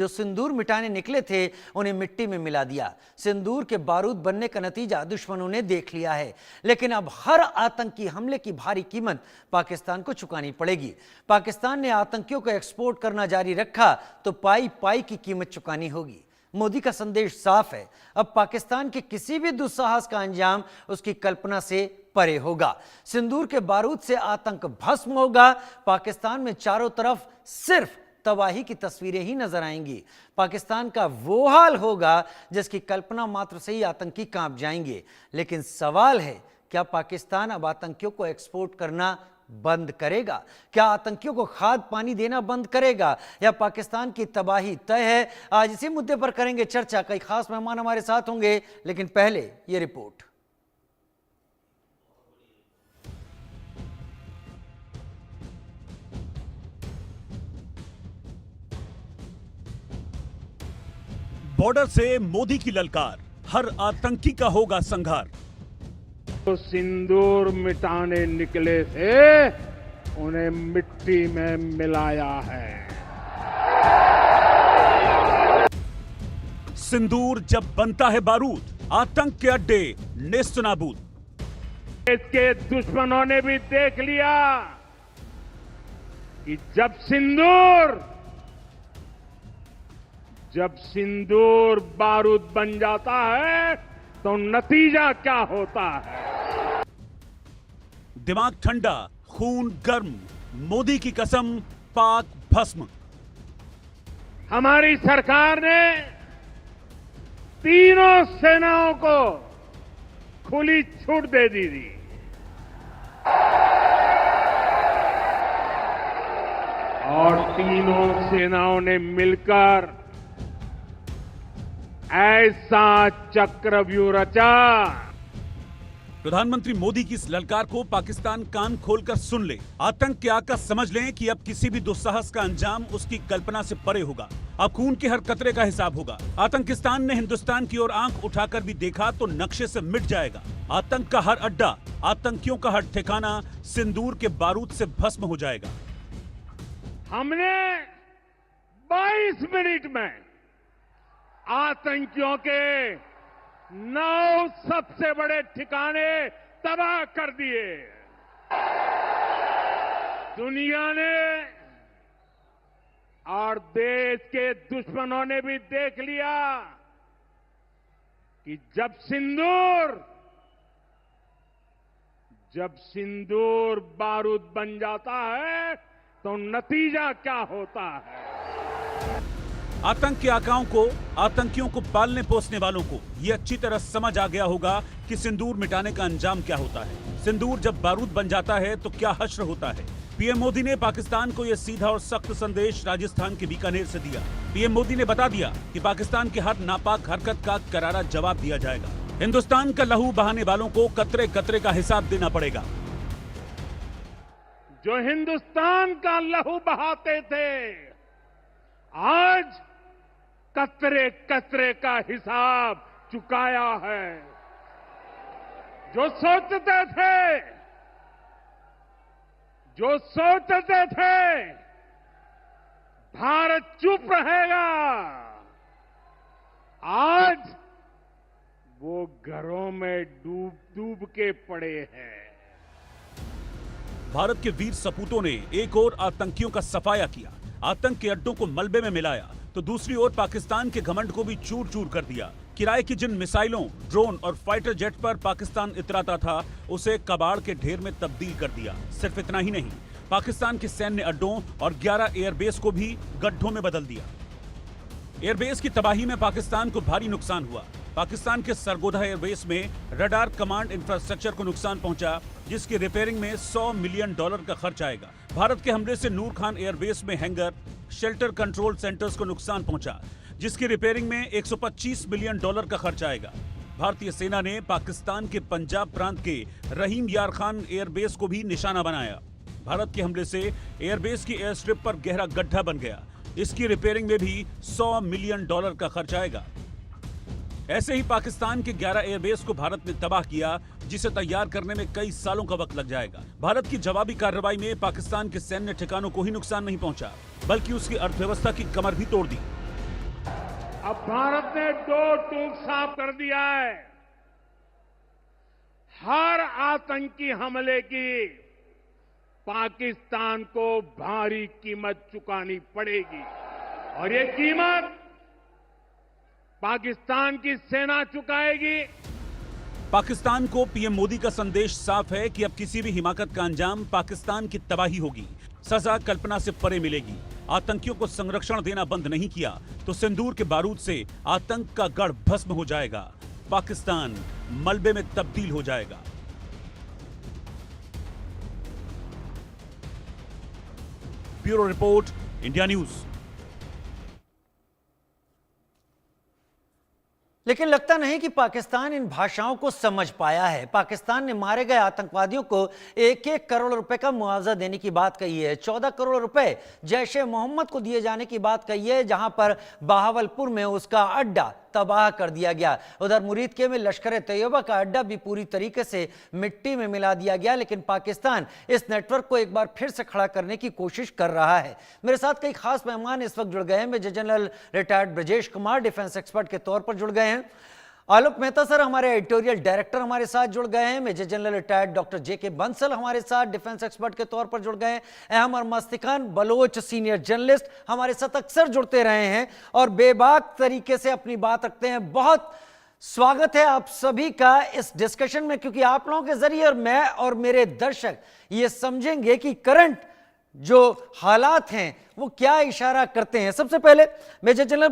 जो सिंदूर मिटाने निकले थे उन्हें मिट्टी में मिला दिया। सिंदूर के बारूद बनने का नतीजा दुश्मनों ने देख लिया है, लेकिन अब हर आतंकी हमले की भारी कीमत पाकिस्तान को चुकानी पड़ेगी। पाकिस्तान ने आतंकियों को एक्सपोर्ट करना जारी रखा तो पाई पाई की कीमत चुकानी होगी। मोदी का संदेश साफ है, अब पाकिस्तान के किसी भी दुस्साहस का अंजाम उसकी कल्पना से परे होगा। सिंदूर के बारूद से आतंक भस्म होगा। पाकिस्तान में चारों तरफ सिर्फ तबाही की तस्वीरें ही नजर आएंगी। पाकिस्तान का वो हाल होगा जिसकी कल्पना मात्र से ही आतंकी कांप जाएंगे। लेकिन सवाल है, क्या पाकिस्तान अब आतंकियों को एक्सपोर्ट करना बंद करेगा? क्या आतंकियों को खाद पानी देना बंद करेगा, या पाकिस्तान की तबाही तय है? आज इसी मुद्दे पर करेंगे चर्चा। कई खास मेहमान हमारे साथ होंगे, लेकिन पहले ये रिपोर्ट। बॉर्डर से मोदी की ललकार, हर आतंकी का होगा संहार। तो सिंदूर मिटाने निकले थे, उन्हें मिट्टी में मिलाया है। सिंदूर जब बनता है बारूद, आतंक के अड्डे नेस्त नाबूद। इसके दुश्मनों ने भी देख लिया कि जब सिंदूर बारूद बन जाता है तो नतीजा क्या होता है। दिमाग ठंडा, खून गर्म, मोदी की कसम, पाक भस्म। हमारी सरकार ने तीनों सेनाओं को खुली छूट दे दी थी। और तीनों सेनाओं ने मिलकर ऐसा चक्रव्यूह रचा। प्रधानमंत्री मोदी की इस ललकार को पाकिस्तान कान खोलकर सुन ले। आतंक के आका समझ लें कि अब किसी भी दुस्साहस का अंजाम उसकी कल्पना से परे होगा। अब खून के हर कतरे का हिसाब होगा। आतंकिस्तान ने हिंदुस्तान की ओर आंख उठाकर भी देखा तो नक्शे से मिट जाएगा। आतंक का हर अड्डा, आतंकियों का हर ठिकाना सिंदूर के बारूद से भस्म हो जाएगा। हमने 22 मिनट में आतंकियों के 9 सबसे बड़े ठिकाने तबाह कर दिए। दुनिया ने और देश के दुश्मनों ने भी देख लिया कि जब सिंदूर बारूद बन जाता है तो नतीजा क्या होता है। आतंक के आकाओं को, आतंकियों को पालने पोसने वालों को यह अच्छी तरह समझ आ गया होगा कि सिंदूर मिटाने का अंजाम क्या होता है। सिंदूर जब बारूद बन जाता है तो क्या हश्र होता है। पीएम मोदी ने पाकिस्तान को यह सीधा और सख्त संदेश राजस्थान के बीकानेर से दिया। पीएम मोदी ने बता दिया कि पाकिस्तान के हर नापाक हरकत का करारा जवाब दिया जाएगा। हिंदुस्तान का लहू बहाने वालों को कतरे कतरे का हिसाब देना पड़ेगा। जो हिंदुस्तान का लहू बहाते थे, आज कतरे कतरे का हिसाब चुकाया है। जो सोचते थे भारत चुप रहेगा, आज वो घरों में डूब डूब के पड़े हैं। भारत के वीर सपूतों ने एक और आतंकियों का सफाया किया, आतंक के अड्डों को मलबे में मिलाया, तो दूसरी ओर पाकिस्तान के घमंड को भी चूर चूर कर दिया। किराए की जिन मिसाइलों, ड्रोन और फाइटर जेट पर पाकिस्तान इतराता था, उसे कबाड़ के ढेर में तब्दील कर दिया। सिर्फ इतना ही नहीं, पाकिस्तान के सैन्य अड्डों और 11 एयरबेस को भी गड्ढों में बदल दिया। एयरबेस की तबाही में पाकिस्तान को भारी नुकसान हुआ। पाकिस्तान के सरगोधा एयरबेस में रडार कमांड इंफ्रास्ट्रक्चर को नुकसान पहुंचा, जिसकी रिपेयरिंग में $100 मिलियन का खर्च आएगा। भारत के हमले से नूर खान एयरबेस में हैंगर, शेल्टर कंट्रोल सेंटर्स को नुकसान पहुंचा, जिसकी रिपेयरिंग में $125 मिलियन का खर्च आएगा। भारतीय सेना ने पाकिस्तान के पंजाब प्रांत के रहीम यार खान एयरबेस को भी निशाना बनाया। भारत के हमले से एयरबेस की एयर स्ट्रिप पर गहरा गड्ढा बन गया, इसकी रिपेयरिंग में भी $100 मिलियन का खर्च आएगा। ऐसे ही पाकिस्तान के 11 एयरबेस को भारत ने तबाह किया, जिसे तैयार करने में कई सालों का वक्त लग जाएगा। भारत की जवाबी कार्रवाई में पाकिस्तान के सैन्य ठिकानों को ही नुकसान नहीं पहुंचा, बल्कि उसकी अर्थव्यवस्था की कमर भी तोड़ दी। अब भारत ने दो टूक साफ कर दिया है। हर आतंकी हमले की पाकिस्तान को भारी कीमत चुकानी पड़ेगी और ये कीमत पाकिस्तान की सेना चुकाएगी। पाकिस्तान को पीएम मोदी का संदेश साफ है कि अब किसी भी हिमाकत का अंजाम पाकिस्तान की तबाही होगी, सजा कल्पना से परे मिलेगी। आतंकियों को संरक्षण देना बंद नहीं किया तो सिंदूर के बारूद से आतंक का गढ़ भस्म हो जाएगा, पाकिस्तान मलबे में तब्दील हो जाएगा। Bureau report, India news. लेकिन लगता नहीं कि पाकिस्तान इन भाषाओं को समझ पाया है। पाकिस्तान ने मारे गए आतंकवादियों को 1-1 करोड़ रुपए का मुआवजा देने की बात कही है। 14 करोड़ रुपए जैश ए मोहम्मद को दिए जाने की बात कही है, जहां पर बहावलपुर में उसका अड्डा तबाह कर दिया गया। उधर मुरीदके में लश्कर ए तैयबा का अड्डा भी पूरी तरीके से मिट्टी में मिला दिया गया। लेकिन पाकिस्तान इस नेटवर्क को एक बार फिर से खड़ा करने की कोशिश कर रहा है। मेरे साथ कई खास मेहमान इस वक्त जुड़ गए हैं। Major general retired Brajesh Kumar defence expert के तौर पर जुड़ गए हैं। आलोक मेहता सर हमारे एडिटोरियल डायरेक्टर हमारे साथ जुड़ गए हैं। Major general retired doctor JK Bansal हमारे साथ डिफेंस एक्सपर्ट के तौर पर जुड़ गए हैं। अहमद मस्तिखान बलोच सीनियर जर्नलिस्ट हमारे साथ अक्सर जुड़ते रहे हैं और बेबाक तरीके से अपनी बात रखते हैं। बहुत स्वागत है आप सभी का इस डिस्कशन में, क्योंकि आप लोगों के जरिए और मैं और मेरे दर्शक ये समझेंगे कि करंट जो हालात हैं वो क्या इशारा करते हैं। सबसे पहले मेजर जनरल